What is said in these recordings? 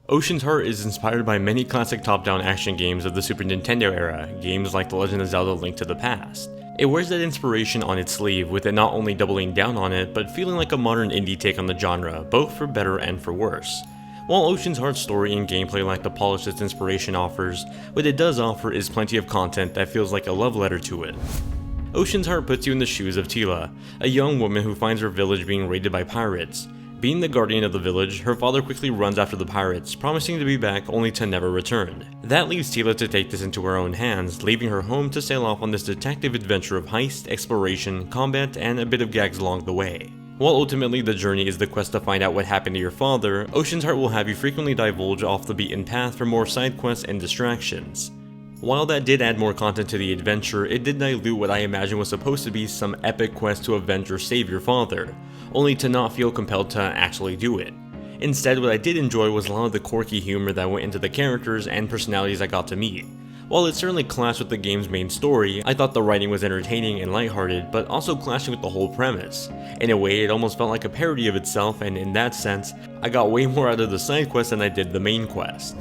Ocean's Heart is inspired by many classic top-down action games of the Super Nintendo era, games like The Legend of Zelda: Link to the Past. It wears that inspiration on its sleeve, with it not only doubling down on it, but feeling like a modern indie take on the genre, both for better and for worse. While Ocean's Heart's story and gameplay lack the polish its inspiration offers, what it does offer is plenty of content that feels like a love letter to it. Ocean's Heart puts you in the shoes of Tila, a young woman who finds her village being raided by pirates. Being the guardian of the village, her father quickly runs after the pirates, promising to be back only to never return. That leaves Tila to take this into her own hands, leaving her home to sail off on this detective adventure of heist, exploration, combat, and a bit of gags along the way. While ultimately the journey is the quest to find out what happened to your father, Ocean's Heart will have you frequently divulge off the beaten path for more side quests and distractions. While that did add more content to the adventure, it did dilute what I imagine was supposed to be some epic quest to avenge or save your father, only to not feel compelled to actually do it. Instead, what I did enjoy was a lot of the quirky humor that went into the characters and personalities I got to meet. While it certainly clashed with the game's main story, I thought the writing was entertaining and lighthearted, but also clashing with the whole premise. In a way, it almost felt like a parody of itself, and in that sense, I got way more out of the side quest than I did the main quest.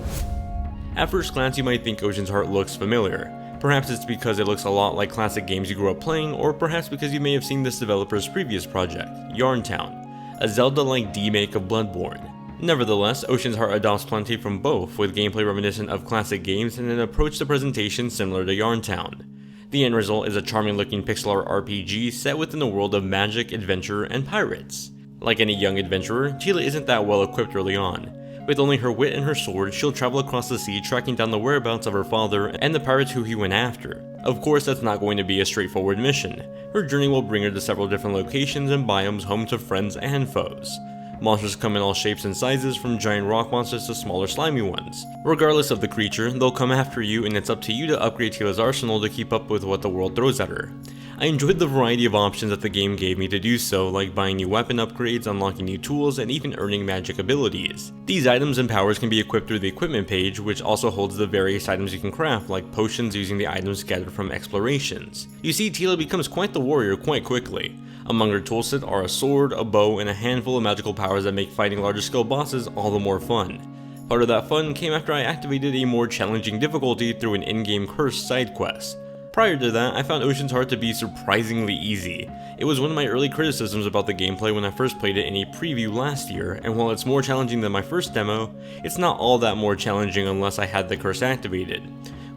At first glance, you might think Ocean's Heart looks familiar. Perhaps it's because it looks a lot like classic games you grew up playing, or perhaps because you may have seen this developer's previous project, Yarntown, a Zelda-like remake of Bloodborne. Nevertheless, Ocean's Heart adopts plenty from both, with gameplay reminiscent of classic games and an approach to presentation similar to Yarntown. The end result is a charming-looking pixel art RPG set within a world of magic, adventure, and pirates. Like any young adventurer, Tila isn't that well equipped early on. With only her wit and her sword, she'll travel across the sea tracking down the whereabouts of her father and the pirates who he went after. Of course, that's not going to be a straightforward mission. Her journey will bring her to several different locations and biomes home to friends and foes. Monsters come in all shapes and sizes, from giant rock monsters to smaller slimy ones. Regardless of the creature, they'll come after you, and it's up to you to upgrade Tila's arsenal to keep up with what the world throws at her. I enjoyed the variety of options that the game gave me to do so, like buying new weapon upgrades, unlocking new tools, and even earning magic abilities. These items and powers can be equipped through the equipment page, which also holds the various items you can craft, like potions using the items gathered from explorations. You see, Tila becomes quite the warrior quite quickly. Among her toolset are a sword, a bow, and a handful of magical powers that make fighting larger scale bosses all the more fun. Part of that fun came after I activated a more challenging difficulty through an in-game curse side quest. Prior to that, I found Ocean's Heart to be surprisingly easy. It was one of my early criticisms about the gameplay when I first played it in a preview last year, and while it's more challenging than my first demo, it's not all that more challenging unless I had the curse activated.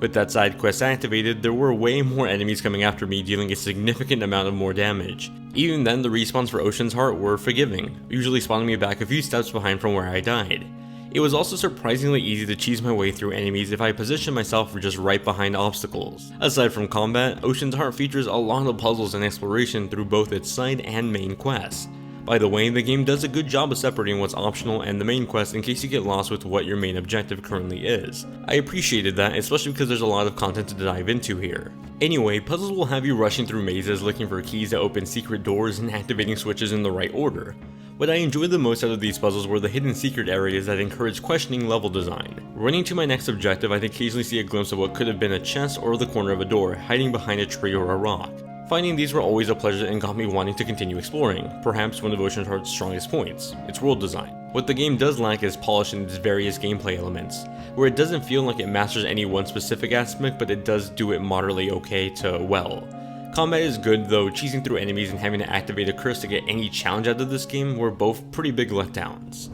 With that side quest activated, there were way more enemies coming after me, dealing a significant amount of more damage. Even then, the respawns for Ocean's Heart were forgiving, usually spawning me back a few steps behind from where I died. It was also surprisingly easy to cheese my way through enemies if I positioned myself just right behind obstacles. Aside from combat, Ocean's Heart features a lot of puzzles and exploration through both its side and main quests. By the way, the game does a good job of separating what's optional and the main quest in case you get lost with what your main objective currently is. I appreciated that, especially because there's a lot of content to dive into here. Anyway, puzzles will have you rushing through mazes looking for keys to open secret doors and activating switches in the right order. What I enjoyed the most out of these puzzles were the hidden secret areas that encouraged questioning level design. Running to my next objective, I'd occasionally see a glimpse of what could have been a chest or the corner of a door, hiding behind a tree or a rock. Finding these were always a pleasure and got me wanting to continue exploring, perhaps one of Ocean's Heart's strongest points, its world design. What the game does lack is polish in its various gameplay elements, where it doesn't feel like it masters any one specific aspect, but it does do it moderately okay to well. Combat is good, though cheesing through enemies and having to activate a curse to get any challenge out of this game were both pretty big letdowns.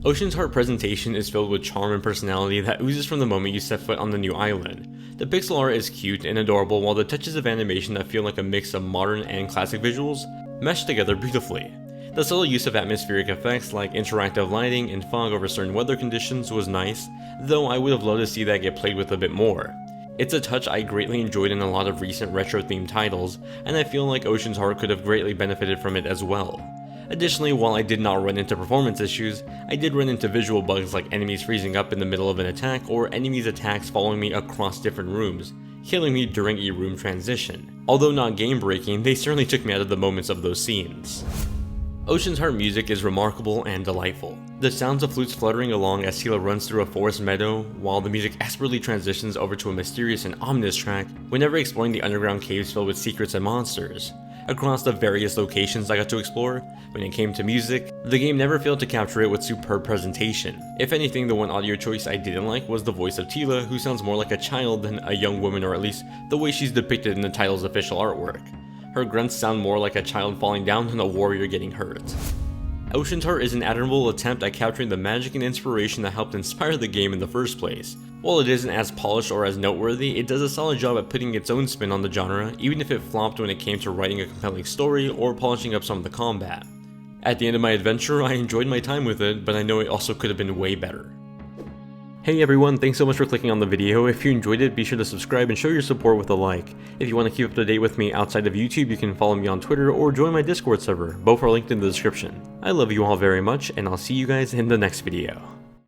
Ocean's Heart presentation is filled with charm and personality that oozes from the moment you step foot on the new island. The pixel art is cute and adorable, while the touches of animation that feel like a mix of modern and classic visuals mesh together beautifully. The subtle use of atmospheric effects like interactive lighting and fog over certain weather conditions was nice, though I would have loved to see that get played with a bit more. It's a touch I greatly enjoyed in a lot of recent retro-themed titles, and I feel like Ocean's Heart could have greatly benefited from it as well. Additionally, while I did not run into performance issues, I did run into visual bugs like enemies freezing up in the middle of an attack or enemies' attacks following me across different rooms, killing me during a room transition. Although not game-breaking, they certainly took me out of the moments of those scenes. Ocean's Heart music is remarkable and delightful. The sounds of flutes fluttering along as Tila runs through a forest meadow, while the music expertly transitions over to a mysterious and ominous track whenever exploring the underground caves filled with secrets and monsters. across the various locations I got to explore. When it came to music, the game never failed to capture it with superb presentation. If anything, the one audio choice I didn't like was the voice of Tila, who sounds more like a child than a young woman, or at least the way she's depicted in the title's official artwork. Her grunts sound more like a child falling down than a warrior getting hurt. Ocean's Heart is an admirable attempt at capturing the magic and inspiration that helped inspire the game in the first place. While it isn't as polished or as noteworthy, it does a solid job at putting its own spin on the genre, even if it flopped when it came to writing a compelling story or polishing up some of the combat. At the end of my adventure, I enjoyed my time with it, but I know it also could have been way better. Hey everyone, thanks so much for clicking on the video. If you enjoyed it, be sure to subscribe and show your support with a like. If you want to keep up to date with me outside of YouTube, you can follow me on Twitter or join my Discord server. Both are linked in the description. I love you all very much, and I'll see you guys in the next video.